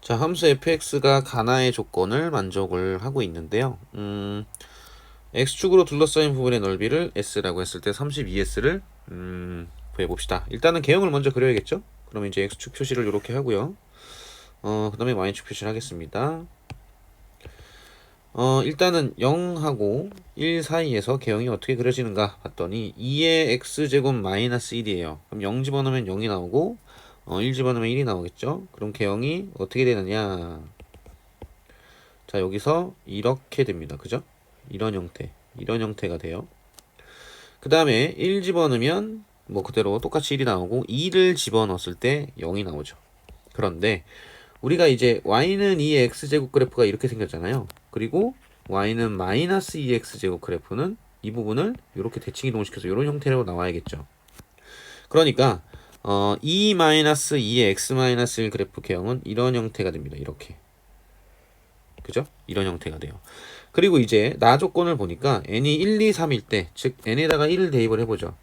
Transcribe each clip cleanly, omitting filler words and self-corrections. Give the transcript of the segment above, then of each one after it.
자, 함수 fx가 가나의 조건을 만족을 하고 있는데요. x축으로 둘러싸인 부분의 넓이를 s라고 했을 때 32s를 구해봅시다. 일단은 개형을 먼저 그려야겠죠? 그러면 이제 x축 표시를 이렇게 하고요. 그 다음에 y축 표시를 하겠습니다. 일단은 0하고 1 사이에서 개형이 어떻게 그려지는가 봤더니 2의 x제곱 마이너스 1이에요. 그럼 0 집어넣으면 0이 나오고 1 집어넣으면 1이 나오겠죠? 그럼 개형이 어떻게 되느냐? 자, 여기서 이렇게 됩니다. 그죠? 이런 형태가 돼요. 그 다음에 1 집어넣으면 뭐 그대로 똑같이 1이 나오고 2를 집어넣었을 때 0이 나오죠. 그런데 우리가 이제 y는 2의 x제곱 그래프가 이렇게 생겼잖아요. 그리고 y는 마이너스 2의 x제곱 그래프는 이 부분을 이렇게 대칭 이동시켜서 이런 형태로 나와야겠죠. 그러니까 2 마이너스 2의 x 마이너스 1 그래프 개형은 이런 형태가 됩니다. 이렇게. 그죠? 이런 형태가 돼요. 그리고 이제 나 조건을 보니까 n이 1, 2, 3일 때, 즉 n에다가 1을 대입을 해보죠.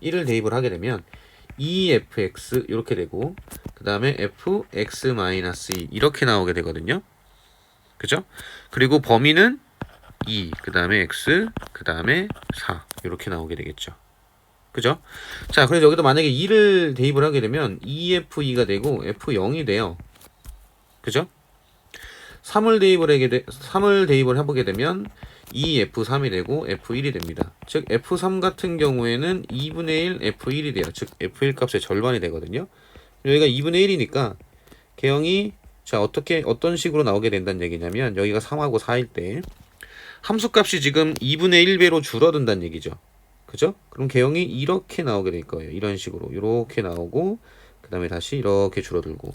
1을 대입을 하게 되면 2fx 이렇게 되고 그 다음에 fx-2 이렇게 나오게 되거든요. 그죠? 그리고 범위는 2, 그 다음에 x, 그 다음에 4 이렇게 나오게 되겠죠. 그죠? 자, 그래서 여기도 만약에 2를 대입을 하게 되면 2f2가 되고 f0이 돼요. 그죠? 3을 대입을 해보게 되면 2f3이 되고 f1이 됩니다. 즉 f3 같은 경우에는 2분의 1 f1이 돼요. 즉 f1 값의 절반이 되거든요. 여기가 2분의 1이니까 개형이 자 어떤 식으로 나오게 된다는 얘기냐면 여기가 3하고 4일 때 함수값이 지금 2분의 1배로 줄어든다는 얘기죠. 그죠? 그럼 개형이 이렇게 나오게 될 거예요. 이런 식으로 이렇게 나오고 그 다음에 다시 이렇게 줄어들고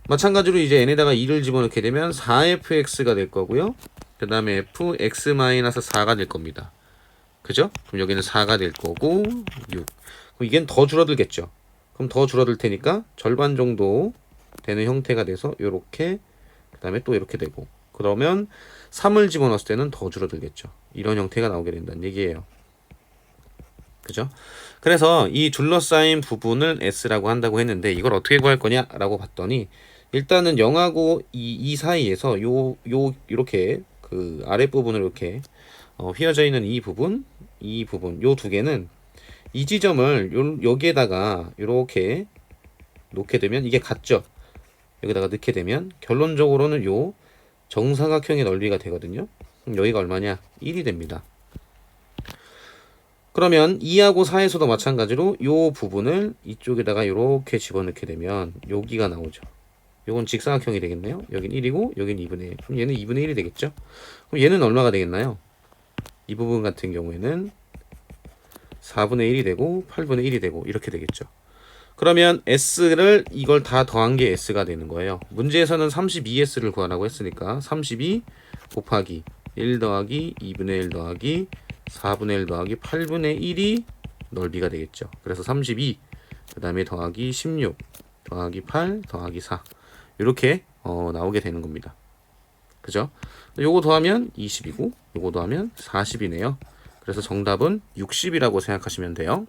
마찬가지로 이제 n에다가 2를 집어넣게 되면 4fx가 될 거고요. 그 다음에 fx-4가 될 겁니다. 그죠? 그럼 여기는 4가 될 거고 6. 그럼 이겐 더 줄어들겠죠. 그럼 더 줄어들 테니까 절반 정도 되는 형태가 돼서 요렇게 그 다음에 또 이렇게 되고 그러면 3을 집어넣었을 때는 더 줄어들겠죠. 이런 형태가 나오게 된다는 얘기예요. 그죠? 그래서 이 둘러싸인 부분을 S라고 한다고 했는데 이걸 어떻게 구할 거냐라고 봤더니 일단은 0하고 이 사이에서 요렇게 그 아랫부분을 이렇게 휘어져 있는 이 부분 요 두 개는 이 지점을 여기에다가 이렇게 놓게 되면 이게 같죠. 여기다가 넣게 되면 결론적으로는 요 정사각형의 넓이가 되거든요. 그럼 여기가 얼마냐? 1이 됩니다. 그러면 2하고 4에서도 마찬가지로 요 부분을 이쪽에다가 이렇게 집어넣게 되면 여기가 나오죠. 요건 직사각형이 되겠네요. 여긴 1이고 여긴 2분의 1. 그럼 얘는 2분의 1이 되겠죠. 그럼 얘는 얼마가 되겠나요? 이 부분 같은 경우에는 4분의 1이 되고 8분의 1이 되고 이렇게 되겠죠. 그러면 S를 이걸 다 더한 게 S가 되는 거예요. 문제에서는 32S를 구하라고 했으니까 32 곱하기 1 더하기 2분의 1 더하기 4분의 1 더하기 8분의 1이 넓이가 되겠죠. 그래서 32, 그 다음에 더하기 16, 더하기 8, 더하기 4 이렇게 나오게 되는 겁니다. 그죠? 요거 더하면 20이고 요거 더하면 40이네요. 그래서 정답은 60이라고 생각하시면 돼요.